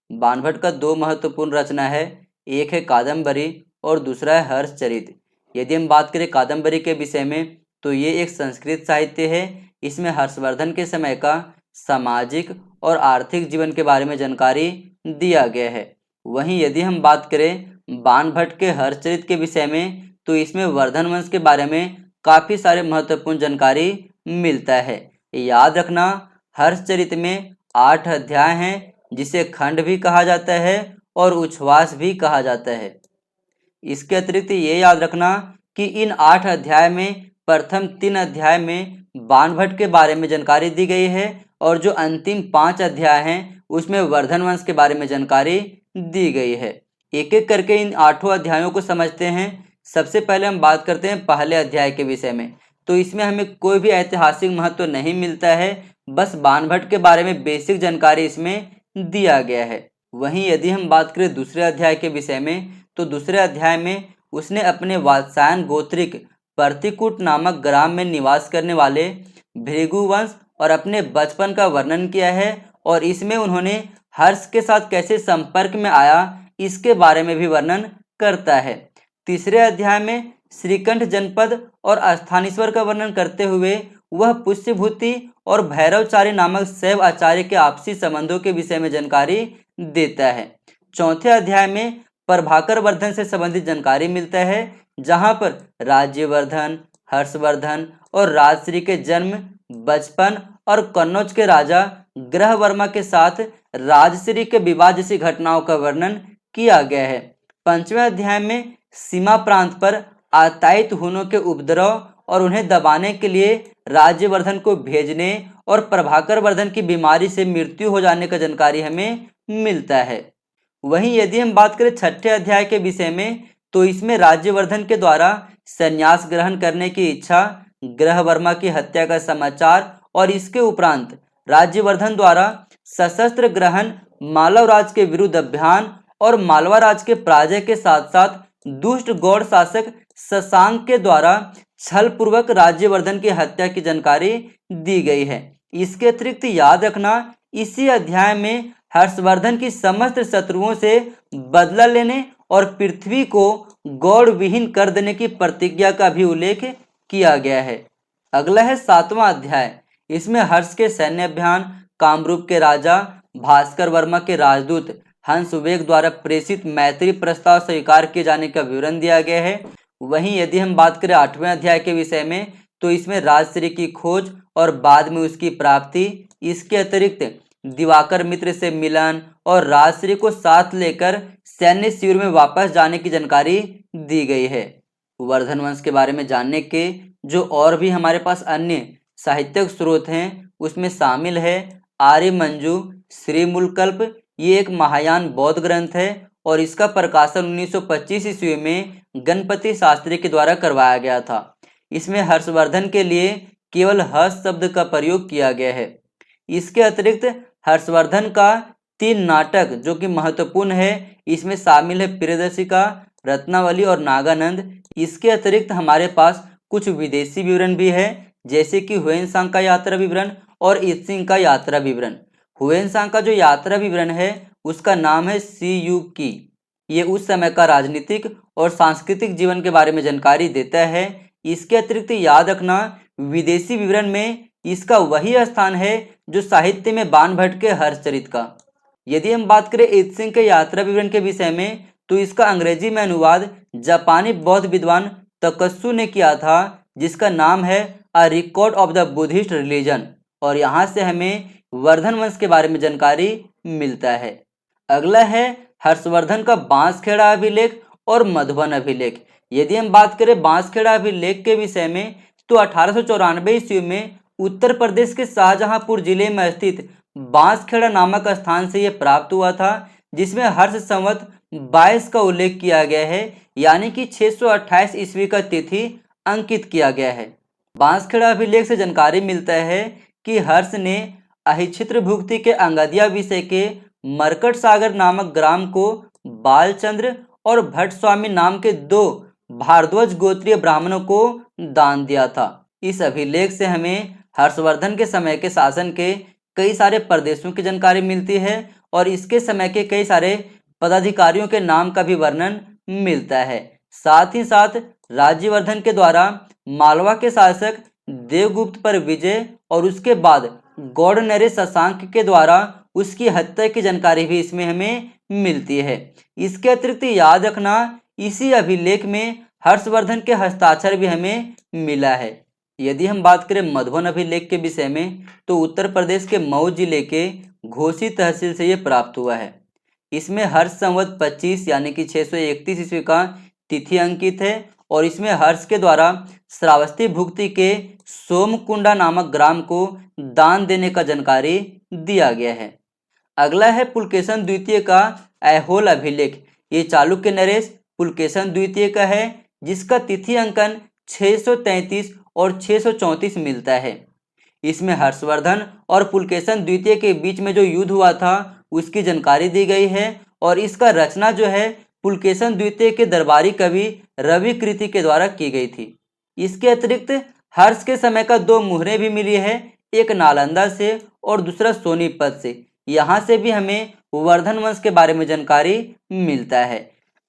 बाणभट्ट का 2 महत्वपूर्ण रचना है, एक है कादम्बरी और दूसरा है हर्षचरित। यदि हम बात करें कादम्बरी के विषय में तो ये एक संस्कृत साहित्य है। इसमें हर्षवर्धन के समय का सामाजिक और आर्थिक जीवन के बारे में जानकारी दिया गया है। वहीं यदि हम बात करें बाणभट्ट के हर्षचरित के विषय में तो इसमें वर्धन वंश के बारे में काफ़ी सारे महत्वपूर्ण जानकारी मिलता है। याद रखना, हर्षचरित में 8 अध्याय हैं, जिसे खंड भी कहा जाता है और उच्छ्वास भी कहा जाता है। इसके अतिरिक्त ये याद रखना कि इन 8 अध्याय में प्रथम 3 अध्याय में बाणभट्ट के बारे में जानकारी दी गई है और जो अंतिम 5 अध्याय हैं उसमें वर्धन वंश के बारे में जानकारी दी गई है। एक एक करके इन 8 अध्यायों को समझते हैं। सबसे पहले हम बात करते हैं पहले अध्याय के विषय में। तो इसमें हमें कोई भी ऐतिहासिक महत्व नहीं मिलता है, बस बाणभट्ट के बारे में बेसिक जानकारी इसमें दिया गया है। वहीं यदि हम बात करें दूसरे अध्याय के विषय में तो दूसरे अध्याय में उसने अपने वात्सायन गोत्रिक प्रतिकूट नामक ग्राम में निवास करने वाले भृगुवंश और अपने बचपन का वर्णन किया है और इसमें उन्होंने हर्ष के साथ कैसे संपर्क में आया इसके बारे में भी वर्णन करता है। तीसरे अध्याय में श्रीकंठ जनपद और स्थानेश्वर का वर्णन करते हुए वह पुष्यभूति और भैरवचारी नामक शैव आचार्य के आपसी संबंधों के विषय में जानकारी देता है। चौथे अध्याय में प्रभाकर वर्धन से संबंधित जानकारी मिलता है, जहां पर राज्यवर्धन, हर्षवर्धन और राजश्री के जन्म, बचपन और कन्नौज के राजा ग्रह वर्मा के साथ राजश्री के विवाह जैसी घटनाओं का वर्णन किया गया है। 5वें अध्याय में सीमा प्रांत पर आतायित हुनों के उपद्रव और उन्हें दबाने के लिए राज्यवर्धन को भेजने और प्रभाकर वर्धन की बीमारी से मृत्यु हो जाने का जानकारी हमें मिलता है। वहीं यदि हम बात करें 6ठे अध्याय के विषय में तो इसमें राज्यवर्धन के द्वारा संन्यास ग्रहण करने की इच्छा, ग्रह वर्मा की हत्या का समाचार और इसके उपरांत राज्यवर्धन द्वारा सशस्त्र ग्रहण, मालव राज के विरुद्ध अभियान और मालवा राज्य के पराजय के साथ साथ दुष्ट गौड़ शासक शशांक के द्वारा छल पूर्वक राज्यवर्धन की हत्या की जानकारी दी गई है। इसके अतिरिक्त याद रखना, इसी अध्याय में हर्षवर्धन की समस्त शत्रुओं से बदला लेने और पृथ्वी को गौड़ विहीन कर देने की प्रतिज्ञा का भी उल्लेख किया गया है। अगला है 7वां अध्याय। इसमें हर्ष के सैन्य अभियान, कामरूप के राजा भास्कर वर्मा के राजदूत हंसवेग द्वारा प्रेषित मैत्री प्रस्ताव स्वीकार किए जाने का विवरण दिया गया है। वहीं यदि हम बात करें 8वें अध्याय के विषय में, तो इसमें राजश्री की खोज और बाद में उसकी प्राप्ति, इसके अतिरिक्त दिवाकर मित्र से मिलन और राजश्री को साथ लेकर सैन्य शिविर में वापस जाने की जानकारी दी गई है। वर्धन वंश के बारे में जानने के जो और भी हमारे पास अन्य साहित्यिक स्रोत हैं उसमें शामिल है आर्यमंजू, श्रीमूलकल्प। ये एक महायान बौद्ध ग्रंथ है और इसका प्रकाशन 1925 ईस्वी में गणपति शास्त्री के द्वारा करवाया गया था। इसमें हर्षवर्धन के लिए केवल हर्ष शब्द का प्रयोग किया गया है। इसके अतिरिक्त हर्षवर्धन का 3 नाटक जो कि महत्वपूर्ण है, इसमें शामिल है प्रियदर्शिका, रत्नावली और नागानंद। इसके अतिरिक्त हमारे पास कुछ विदेशी विवरण भी है, जैसे कि हुएन-सांग का यात्रा विवरण और ईत्सिंग का यात्रा विवरण। हुएन-सांग का जो यात्रा विवरण है उसका नाम है सी यू की। ये उस समय का राजनीतिक और सांस्कृतिक जीवन के बारे में जानकारी देता है। इसके अतिरिक्त याद रखना, विदेशी विवरण में इसका वही स्थान है जो साहित्य में बाण भट्ट के हर्षचरित का। यदि हम बात करें ईत्सिंग के यात्रा विवरण के विषय में, तो इसका अंग्रेजी में अनुवाद जापानी बौद्ध विद्वान तकत्सु ने किया था, जिसका नाम है a record of the Buddhist religion. और यहाँ से हमें वर्धन वंश के बारे में जानकारी मिलता है। अगला है हर्षवर्धन का बांसखेड़ा अभिलेख और मधुबन अभिलेख। यदि हम बात करें बांसखेड़ा अभिलेख के विषय में, तो 1894 ईस्वी में उत्तर प्रदेश के शाहजहांपुर जिले में स्थित बांसखेड़ा नामक स्थान से यह प्राप्त हुआ था, जिसमें हर्ष संवत 22 का उल्लेख किया गया है, यानी कि 628 ईस्वी का तिथि अंकित किया गया है। बांसखेड़ा अभिलेख से जानकारी मिलता है कि हर्ष ने अहिच्छित्र भुक्ति के अंगदिया विषय के मरकट सागर नामक ग्राम को बालचंद्र और भट्ट स्वामी नाम के 2 भारद्वाज गोत्रीय ब्राह्मणों को दान दिया था। इस अभिलेख से हमें हर्षवर्धन के समय के शासन के कई सारे प्रदेशों की जानकारी मिलती है और इसके समय के कई सारे पदाधिकारियों के नाम का भी वर्णन मिलता है। साथ ही साथ राज्यवर्धन के द्वारा मालवा के शासक देवगुप्त पर विजय और उसके बाद गौड़ नरेश शशांक के द्वारा उसकी हत्या की जानकारी भी इसमें हमें मिलती है। इसके अतिरिक्त याद रखना, इसी अभिलेख में हर्षवर्धन के हस्ताक्षर भी हमें मिला है। यदि हम बात करें मधुबन अभिलेख के विषय में, तो उत्तर प्रदेश के मऊ जिले के घोसी तहसील से यह प्राप्त हुआ है। इसमें हर्ष संवत 25 यानी कि 631 ईस्वी का तिथि अंकित है और इसमें हर्ष के द्वारा श्रावस्ती भुक्ति के सोमकुंडा नामक ग्राम को दान देने का जानकारी दिया गया है। अगला है पुलकेशन द्वितीय का ऐहोल अभिलेख। ये चालुक्य नरेश पुलकेशन द्वितीय का है, जिसका तिथि अंकन 633 और 634 मिलता है। इसमें हर्षवर्धन और पुलकेशन द्वितीय के बीच में जो युद्ध हुआ था उसकी जानकारी दी गई है और इसका रचना जो है पुलकेशन द्वितीय के दरबारी कवि रवि कृति के द्वारा की गई थी। इसके अतिरिक्त हर्ष के समय का 2 मुहरें भी मिली है, एक नालंदा से और दूसरा सोनीपत से। यहाँ से भी हमें वर्धन वंश के बारे में जानकारी मिलता है।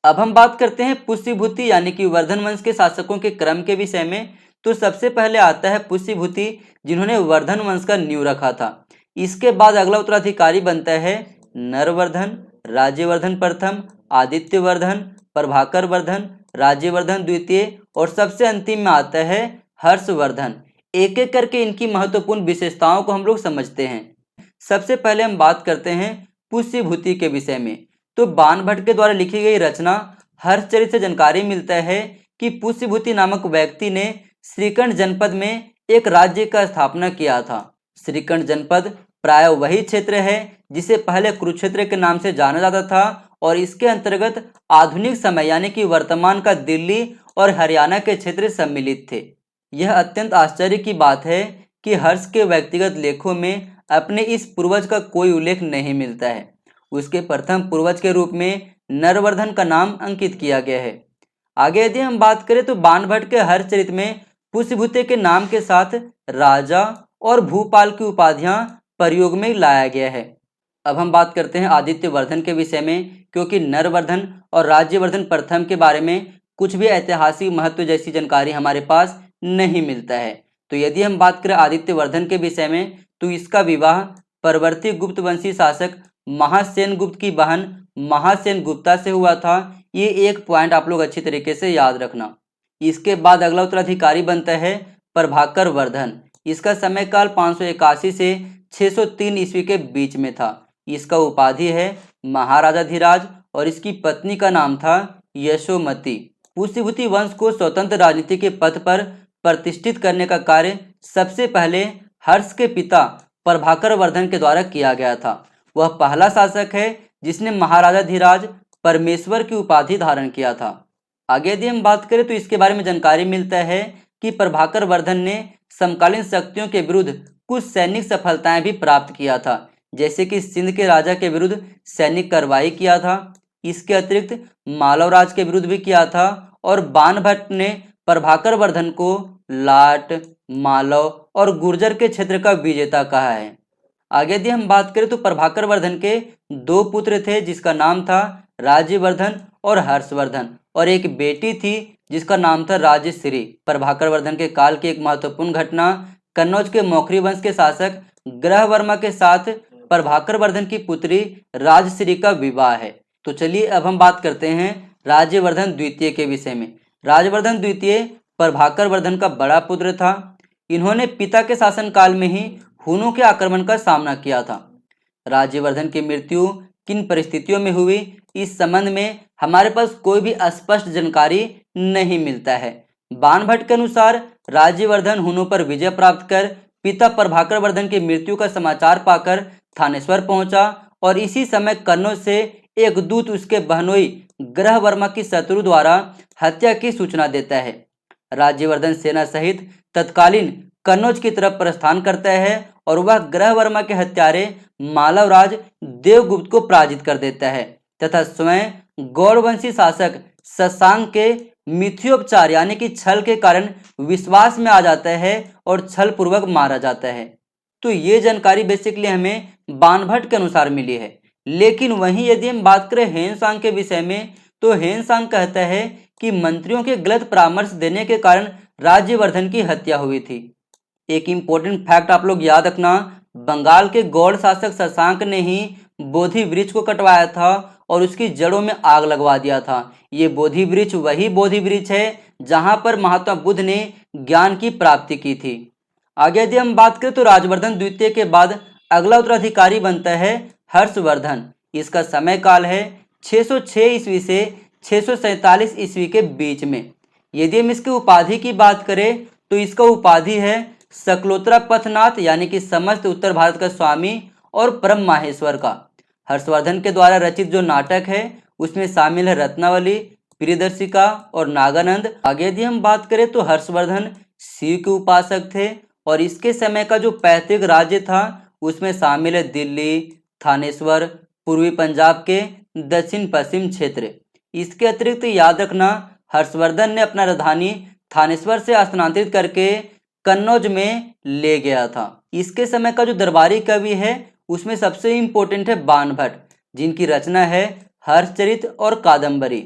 अब हम बात करते हैं पुष्यभूति यानी कि वर्धन वंश के शासकों के क्रम के विषय में। तो सबसे पहले आता है पुष्यभूति, जिन्होंने वर्धन वंश का नींव रखा था। इसके बाद अगला उत्तराधिकारी बनता है नरवर्धन, राज्यवर्धन प्रथम, आदित्यवर्धन, प्रभाकर वर्धन, राज्यवर्धन द्वितीय और सबसे अंतिम में आता है हर्षवर्धन। एक एक करके इनकी महत्वपूर्ण विशेषताओं को हम लोग समझते हैं। सबसे पहले हम बात करते हैं पुष्यभूति के विषय में। तो बाण भट्ट के द्वारा लिखी गई रचना हर्षचरित से जानकारी मिलता है कि पुष्यभूति नामक व्यक्ति ने श्रीकंठ जनपद में एक राज्य का स्थापना किया था। श्रीकंठ जनपद प्राय वही क्षेत्र है जिसे पहले कुरुक्षेत्र के नाम से जाना जाता था और इसके अंतर्गत आधुनिक समय यानी कि वर्तमान का दिल्ली और हरियाणा के क्षेत्र सम्मिलित थे। यह अत्यंत आश्चर्य की बात है कि हर्ष के व्यक्तिगत लेखों में अपने इस पूर्वज का कोई उल्लेख नहीं मिलता है। उसके प्रथम पूर्वज के रूप में नरवर्धन का नाम अंकित किया गया है। आगे यदि हम बात करें तो बाणभट्ट के हर्षचरित में पुष्यभूति के नाम के साथ राजा और भूपाल की उपाधियां प्रयोग में लाया गया है। अब हम बात करते हैं आदित्य वर्धन के विषय में, क्योंकि नरवर्धन और राज्यवर्धन प्रथम के बारे में कुछ भी ऐतिहासिक महत्व जैसी जानकारी हमारे पास नहीं मिलता है। तो यदि हम बात करें आदित्य वर्धन के विषय में, तो इसका विवाह परवर्ती गुप्त वंशी शासक महासेन गुप्त की बहन महासेन गुप्ता से हुआ था। ये एक पॉइंट आप लोग अच्छी तरीके से याद रखना। इसके बाद अगला उत्तराधिकारी बनता है प्रभाकर वर्धन। इसका समय काल 581 से 603 ईस्वी के बीच में था। इसका उपाधि है महाराजाधिराज और इसकी पत्नी का नाम था यशोमती। पुष्यभूति वंश को स्वतंत्र राजनीति के पथ पर प्रतिष्ठित करने का कार्य सबसे पहले हर्ष के पिता प्रभाकर वर्धन के द्वारा किया गया था। वह पहला शासक है जिसने महाराजाधिराज परमेश्वर की उपाधि धारण किया था। आगे यदि हम बात करें तो इसके बारे में जानकारी मिलता है कि प्रभाकर वर्धन ने समकालीन शक्तियों के विरुद्ध कुछ सैनिक सफलताएं भी प्राप्त किया था, जैसे कि सिंध के राजा के विरुद्ध सैनिक कार्रवाई किया था। इसके अतिरिक्त मालव राज के विरुद्ध भी किया था और बाणभट्ट ने प्रभाकर वर्धन को लाट, मालव और गुर्जर के क्षेत्र का विजेता कहा है। आगे यदि हम बात करें तो प्रभाकर वर्धन के दो पुत्र थे जिसका नाम था राज्यवर्धन और हर्षवर्धन, और एक बेटी थी जिसका नाम था राजश्री। प्रभाकर वर्धन के काल की एक महत्वपूर्ण घटना कन्नौज के मौखरी वंश के शासक ग्रहवर्मा के साथ प्रभाकर वर्धन की पुत्री राजश्री का विवाह है। तो चलिए अब हम बात करते हैं राज्यवर्धन द्वितीय के विषय में। राज्यवर्धन द्वितीय प्रभाकर वर्धन का बड़ा पुत्र था। इन्होंने पिता के शासनकाल में ही हुनों के आक्रमण का सामना किया था। राज्यवर्धन की मृत्यु किन परिस्थितियों में हुई, इस संबंध में हमारे पास कोई भी स्पष्ट जानकारी नहीं मिलता है। बाणभट्ट के अनुसार राज्यवर्धन हुनों पर विजय प्राप्त कर पिता प्रभाकर वर्धन की मृत्यु का समाचार पाकर थानेश्वर पहुंचा और इसी समय कन्नौज से एक दूत उसके बहनोई ग्रहवर्मा की शत्रु द्वारा हत्या की सूचना देता है। राज्यवर्धन सेना सहित तत्कालीन कन्नौज की तरफ प्रस्थान करता है और वह ग्रहवर्मा के हत्यारे मालवराज देवगुप्त को पराजित कर देता है तथा स्वयं गौड़वंशी शासक शशांक के मिथ्योपचार यानी कि छल के कारण विश्वास में आ जाता है और छल पूर्वक मारा जाता है। तो ये जानकारी बेसिकली हमें बाणभट्ट के अनुसार मिली है। लेकिन वहीं यदि हम बात करें हेनसांग के विषय में, तो हेनसांग कहता है कि मंत्रियों के गलत परामर्श देने के कारण राज्यवर्धन की हत्या हुई थी। एक इंपॉर्टेंट फैक्ट आप लोग याद रखना, बंगाल के गौड़ शासक शशांक ने ही बोधि वृक्ष को कटवाया था और उसकी जड़ों में आग लगवा दिया था। ये बोधि वृक्ष वही बोधि वृक्ष है जहां पर महात्मा बुद्ध ने ज्ञान की प्राप्ति की थी। आगे यदि हम बात करें तो राज्यवर्धन द्वितीय के बाद अगला उत्तराधिकारी बनता है हर्षवर्धन। इसका समय काल है 606 ईस्वी से 647 ईस्वी के बीच में। यदि हम इसकी उपाधि की बात करें तो इसका उपाधि है सकलोत्रा पथनाथ यानी कि समस्त उत्तर भारत का स्वामी और परम माहेश्वर का। हर्षवर्धन के द्वारा रचित जो नाटक है उसमें शामिल है रत्नावली, प्रियदर्शिका और नागानंद। आगे यदि हम बात करें तो हर्षवर्धन शिव के उपासक थे और इसके समय का जो पैतृक राज्य था उसमें शामिल है दिल्ली, थानेश्वर, पूर्वी पंजाब के दक्षिण पश्चिम क्षेत्र। इसके अतिरिक्त याद रखना हर्षवर्धन ने अपना राजधानी थानेश्वर से स्थानांतरित करके कन्नौज में ले गया था। इसके समय का जो दरबारी कवि है उसमें सबसे इंपॉर्टेंट है बाणभट्ट, जिनकी रचना है हर्षचरित और कादंबरी।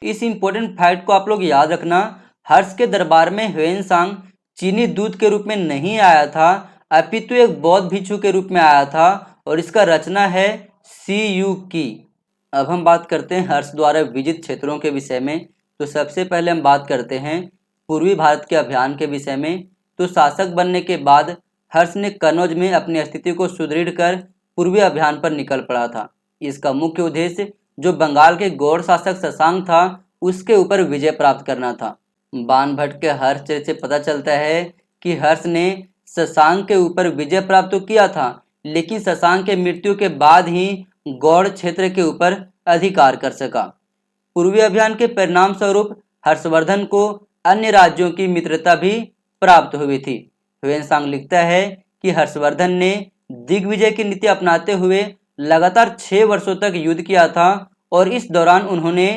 इस इंपॉर्टेंट फैक्ट को आप लोग याद रखना, हर्ष के दरबार में ह्वेनसांग चीनी दूत के रूप में नहीं आया था अपितु एक बौद्ध भिक्षु के रूप में आया था और इसका रचना है सी.यू. की। अब हम बात करते हैं हर्ष द्वारा विजित क्षेत्रों के विषय में। तो सबसे पहले हम बात करते हैं पूर्वी भारत के अभियान के विषय में। तो शासक बनने के बाद हर्ष ने कन्नौज में अपनी स्थिति को सुदृढ़ कर पूर्वी अभियान पर निकल पड़ा था। इसका मुख्य उद्देश्य जो बंगाल के गौड़ शासक शशांक था उसके ऊपर विजय प्राप्त करना था। बाणभट्ट के हर्षचरित से पता चलता है कि हर्ष ने शशांक के ऊपर विजय प्राप्त तो किया था, लेकिन शशांक के मृत्यु के बाद ही गौड़ क्षेत्र के ऊपर अधिकार कर सका। पूर्वी अभियान के परिणाम स्वरूप हर्षवर्धन को अन्य राज्यों की मित्रता भी प्राप्त हुई थी। ह्वेनसांग लिखता है कि हर्षवर्धन ने दिग्विजय की नीति अपनाते हुए लगातार 6 वर्षों तक युद्ध किया था और इस दौरान उन्होंने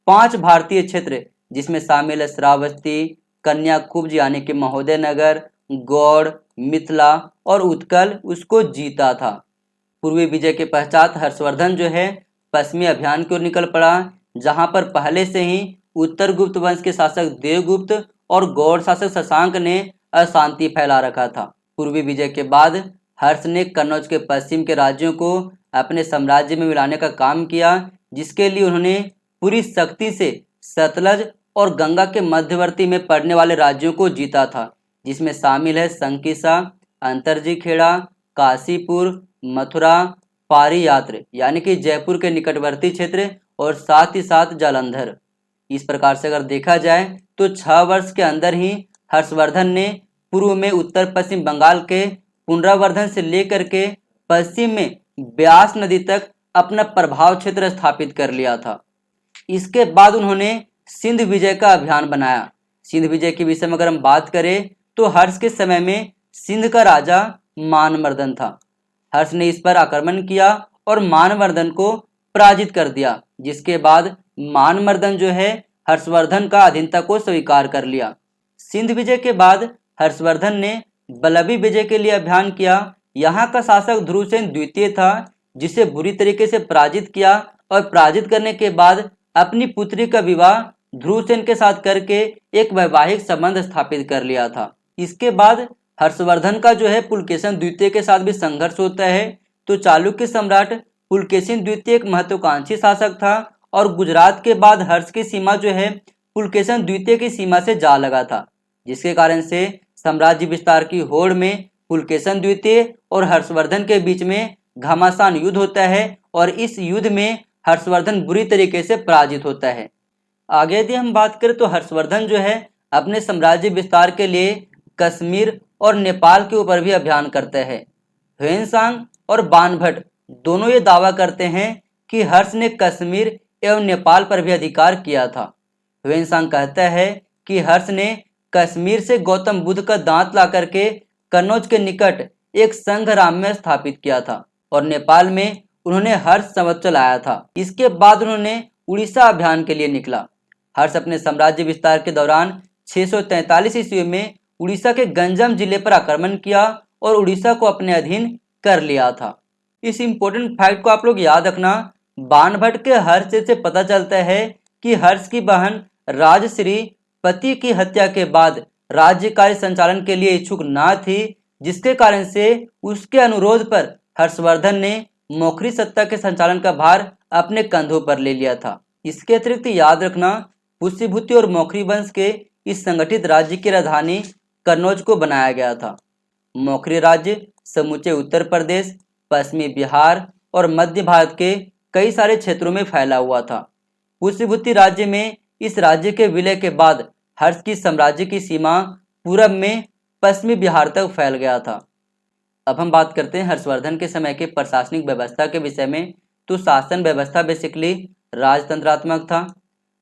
5 भारतीय क्षेत्र जिसमें शामिल है श्रावस्ती, कन्याकुब्ज यानी कि महोदय नगर, गौड़, मिथिला और उत्कल उसको जीता था। पूर्वी विजय के पश्चात हर्षवर्धन जो है पश्चिमी अभियान की ओर निकल पड़ा, जहां पर पहले से ही उत्तर गुप्त वंश के शासक देवगुप्त और गौड़ शासक शशांक ने अशांति फैला रखा था। पूर्वी विजय के बाद हर्ष ने कन्नौज के पश्चिम के राज्यों को अपने साम्राज्य में मिलाने का काम किया, जिसके लिए उन्होंने पूरी शक्ति से सतलज और गंगा के मध्यवर्ती में पड़ने वाले राज्यों को जीता था, जिसमें शामिल है संकिसा, अंतरजी खेड़ा, काशीपुर, मथुरा, पारी यात्र यानी कि जयपुर के निकटवर्ती क्षेत्र और साथ ही साथ जालंधर। इस प्रकार से अगर देखा जाए तो 6 वर्ष के अंदर ही हर्षवर्धन ने पूर्व में उत्तर पश्चिम बंगाल के पुनरावर्धन से लेकर के पश्चिम में ब्यास नदी तक अपना प्रभाव क्षेत्र स्थापित कर लिया था। इसके बाद उन्होंने सिंध विजय का अभियान बनाया। सिंध विजय के विषय में अगर हम बात करें तो हर्ष के समय में सिंध का राजा मानवर्धन था। हर्ष ने इस पर आक्रमण किया और मानवर्धन को पराजित कर दिया, जिसके बाद मानवर्धन जो है हर्षवर्धन का अधीनता को स्वीकार कर लिया। सिंध विजय के बाद हर्षवर्धन ने बलबी विजय के लिए अभियान किया। यहाँ का शासक ध्रुवसेन द्वितीय था, जिसे बुरी तरीके से पराजित किया और पराजित करने के बाद अपनी पुत्री का विवाह ध्रुवसेन के साथ करके एक वैवाहिक संबंध स्थापित कर लिया था। इसके बाद हर्षवर्धन का जो है पुलकेशिन द्वितीय के साथ भी संघर्ष होता है। तो चालुक्य सम्राट पुलकेशिन द्वितीय एक महत्वाकांक्षी शासक था और गुजरात के बाद हर्ष की सीमा जो है पुलकेशिन द्वितीय की सीमा से जा लगा था, जिसके कारण से साम्राज्य विस्तार की होड़ में पुलकेशिन द्वितीय और हर्षवर्धन के बीच में घमासान युद्ध होता है और इस युद्ध में हर्षवर्धन बुरी तरीके से पराजित होता है। आगे यदि हम बात करें तो हर्षवर्धन जो है अपने साम्राज्य विस्तार के लिए कश्मीर और नेपाल के ऊपर भी अभियान करते हैं। ह्वेनसांग और बाणभट्ट दोनों ये दावा करते हैं कि हर्ष ने कश्मीर एवं नेपाल पर भी अधिकार किया था। ह्वेनसांग कहता है कि हर्ष ने कश्मीर से गौतम बुद्ध का दांत ला करके कन्नौज के निकट एक संघराम में स्थापित किया था और नेपाल में उन्होंने हर्ष संवत्सर लाया था। इसके बाद उन्होंने उड़ीसा अभियान के लिए निकला। हर्ष अपने साम्राज्य विस्तार के दौरान 643 ईस्वी में उड़ीसा के गंजम जिले पर आक्रमण किया और उड़ीसा को अपने अधीन कर लिया था। इस इंपॉर्टेंट फैक्ट को आप लोग याद रखना। बाणभट्ट के हर्ष से पता चलता है कि हर्ष की बहन राजश्री पति की हत्या के बाद राज्य कार्य संचालन के लिए इच्छुक न थी, जिसके कारण से उसके अनुरोध पर हर्षवर्धन ने मौखरी सत्ता के संचालन का भार अपने कंधों पर ले लिया था। इसके अतिरिक्त याद रखना पुष्यभूति और मौखरी वंश के इस संगठित राज्य की राजधानी कन्नौज को बनाया गया था। मौखरी राज्य समूचे उत्तर प्रदेश, पश्चिमी बिहार और मध्य भारत के कई सारे क्षेत्रों में फैला हुआ था। पुष्यभूति राज्य में इस राज्य के विलय के बाद हर्ष की साम्राज्य की सीमा पूरब में पश्चिमी बिहार तक फैल गया था। अब हम बात करते हैं हर्षवर्धन के समय के प्रशासनिक व्यवस्था के विषय में। तो शासन व्यवस्था बेसिकली राजतंत्रात्मक था।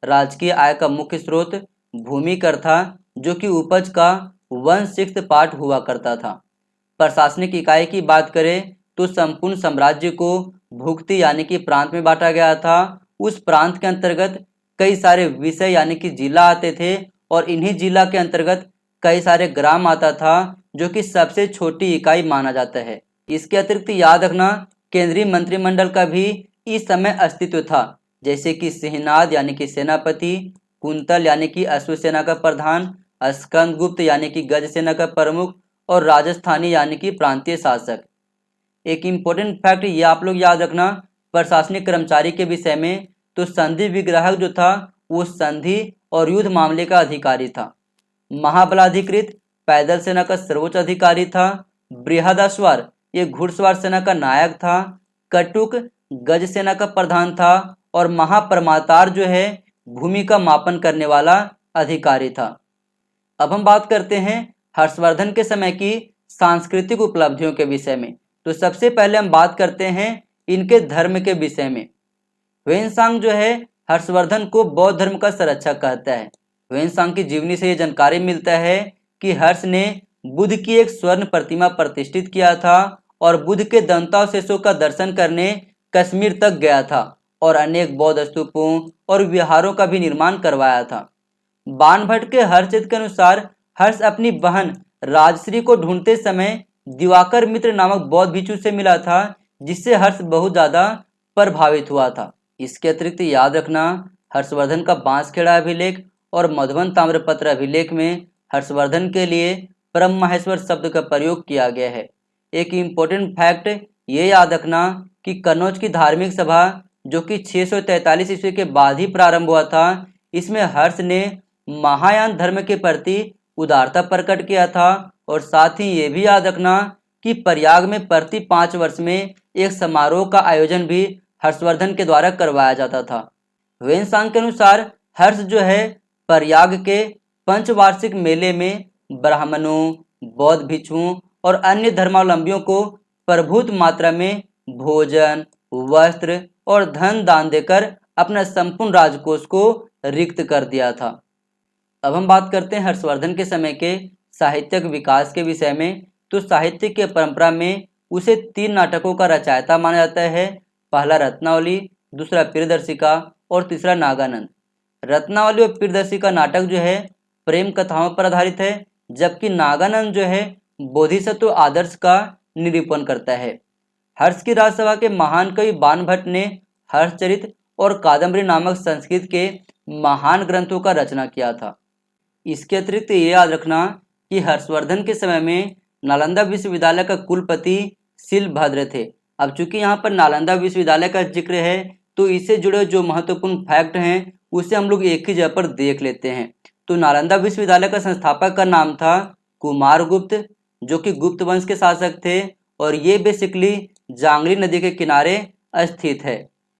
राजकीय आय का मुख्य स्रोत भूमि कर था, जो कि उपज का 1/6 पार्ट हुआ करता था। प्रशासनिक इकाई की बात करें तो संपूर्ण साम्राज्य को भुक्ति यानी कि प्रांत में बांटा गया था। उस प्रांत के अंतर्गत कई सारे विषय यानी कि जिला आते थे और इन्हीं जिला के अंतर्गत कई सारे ग्राम आता था, जो कि सबसे छोटी इकाई माना जाता है। इसके अतिरिक्त याद रखना केंद्रीय मंत्रिमंडल का भी इस समय अस्तित्व था, जैसे कि सिंहनाद यानी कि सेनापति, कुंतल यानी कि अश्वसेना का प्रधान, स्कंदगुप्त यानी कि गज सेना का प्रमुख और राजस्थानी यानी कि प्रांतीय शासक। एक इम्पोर्टेंट फैक्ट ये आप लोग याद रखना प्रशासनिक कर्मचारी के विषय में। तो संधि विग्राहक जो था वो संधि और युद्ध मामले का अधिकारी था। महाबलाधिकृत पैदल सेना का सर्वोच्च अधिकारी था। बृहदाश्वार ये घुड़सवार सेना का नायक था। कटुक गज सेना का प्रधान था और महापरमातार जो है भूमि का मापन करने वाला अधिकारी था। अब हम बात करते हैं हर्षवर्धन के समय की सांस्कृतिक उपलब्धियों के विषय में। तो सबसे पहले हम बात करते हैं इनके धर्म के विषय में। ह्वेनसांग जो है हर्षवर्धन को बौद्ध धर्म का संरक्षक कहता है। ह्वेनसांग की जीवनी से ये जानकारी मिलता है कि हर्ष ने बुद्ध की एक स्वर्ण प्रतिमा प्रतिष्ठित किया था और बुद्ध के दंतावशेषों का दर्शन करने कश्मीर तक गया था और अनेक बौद्ध स्तूपों और विहारों का भी निर्माण करवाया था। बाणभट्ट के हर्षचित के अनुसार हर्ष अपनी बहन राजश्री को ढूंढते समय दिवाकर मित्र नामक बौद्ध भिक्षु से मिला था, जिससे हर्ष बहुत ज्यादा प्रभावित हुआ था। इसके अतिरिक्त याद रखना, हर्षवर्धन का बांसखेड़ा अभिलेख और मधुबन ताम्रपत्र अभिलेख में हर्षवर्धन के लिए परम माहेश्वर शब्द का प्रयोग किया गया है। एक इम्पोर्टेंट फैक्ट ये याद रखना कि कन्नौज की धार्मिक सभा जो कि 643 ईस्वी के बाद ही प्रारंभ हुआ था, इसमें हर्ष ने महायान धर्म के प्रति उदारता प्रकट किया था। और साथ ही ये भी याद रखना कि प्रयाग में प्रति 5 वर्ष में एक समारोह का आयोजन भी हर्षवर्धन के द्वारा करवाया जाता था। वेनसांग के अनुसार हर्ष जो है प्रयाग के पंचवार्षिक मेले में ब्राह्मणों, बौद्ध भिक्षुओं और अन्य धर्मावलंबियों को प्रभुत मात्रा में भोजन, वस्त्र और धन दान देकर अपना संपूर्ण राजकोष को रिक्त कर दिया था। अब हम बात करते हैं हर्षवर्धन के समय के साहित्यिक विकास के विषय में। तो साहित्य की परंपरा में उसे 3 नाटकों का रचयिता माना जाता है। पहला रत्नावली, दूसरा प्रियदर्शिका और तीसरा नागानंद। रत्नावली और प्रियदर्शिका नाटक जो है प्रेम कथाओं पर आधारित है, जबकि नागानंद जो है बोधिसत्व आदर्श का निरूपण करता है। हर्ष की राजसभा के महान कवि बाणभट्ट ने हर्षचरित और कादम्बरी नामक संस्कृत के महान ग्रंथों का रचना किया था। इसके अतिरिक्त ये याद रखना कि हर्षवर्धन के समय में नालंदा विश्वविद्यालय का कुलपति शीलभद्र थे। अब चूंकि यहाँ पर नालंदा विश्वविद्यालय का जिक्र है, तो इससे जुड़े जो महत्वपूर्ण फैक्ट हैं उसे हम लोग एक ही जगह पर देख लेते हैं। तो नालंदा विश्वविद्यालय का संस्थापक का नाम था कुमारगुप्त, जो कि गुप्त वंश के शासक थे, और ये बेसिकली जांगली नदी के किनारे स्थित है।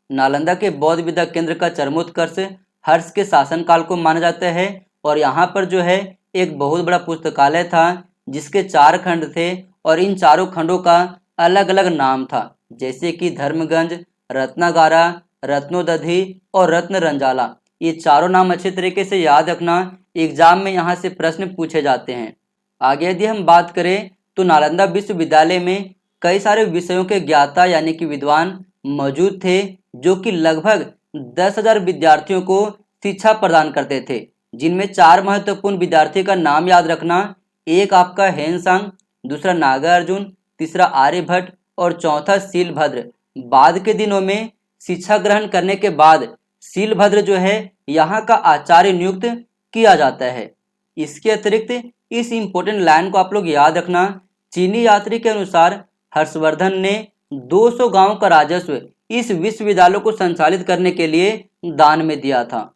नालंदा के बौद्ध विद्या केंद्र का चरमोत्कर्ष हर्ष के शासनकाल को माना जाता है। और यहाँ पर जो है एक बहुत बड़ा पुस्तकालय था जिसके 4 खंड थे, और इन चारों खंडों का अलग अलग नाम था, जैसे कि धर्मगंज, रत्नागारा, रत्नोदधि और रत्न रंजाला। ये चारों नाम अच्छे तरीके से याद रखना, एग्जाम में यहाँ से प्रश्न पूछे जाते हैं। आगे यदि हम बात करें तो नालंदा विश्वविद्यालय में कई सारे विषयों के ज्ञाता यानी कि विद्वान मौजूद थे, जो कि लगभग 10,000 विद्यार्थियों को शिक्षा प्रदान करते थे, जिनमें 4 महत्वपूर्ण विद्यार्थी का नाम याद रखना। एक आपका हेनसांग, दूसरा नागार्जुन, तीसरा आर्यभट्ट और चौथा शीलभद्र। बाद के दिनों में शिक्षा ग्रहण करने के बाद शीलभद्र जो है यहाँ का आचार्य नियुक्त किया जाता है। इसके अतिरिक्त इस इम्पोर्टेंट लाइन को आप लोग याद रखना, चीनी यात्री के अनुसार हर्षवर्धन ने 200 गांव का राजस्व इस विश्वविद्यालय को संचालित करने के लिए दान में दिया था।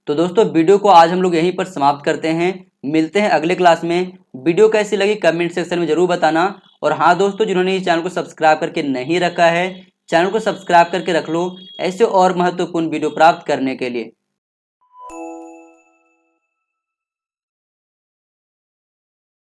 तो दोस्तों वीडियो को आज हम लोग यहीं पर समाप्त करते हैं। मिलते हैं अगले क्लास में। वीडियो कैसी लगी कमेंट सेक्शन में जरूर बताना। और हाँ दोस्तों, जिन्होंने इस चैनल को सब्सक्राइब करके नहीं रखा है, चैनल को सब्सक्राइब करके रख लो ऐसे और महत्वपूर्ण वीडियो प्राप्त करने के लिए।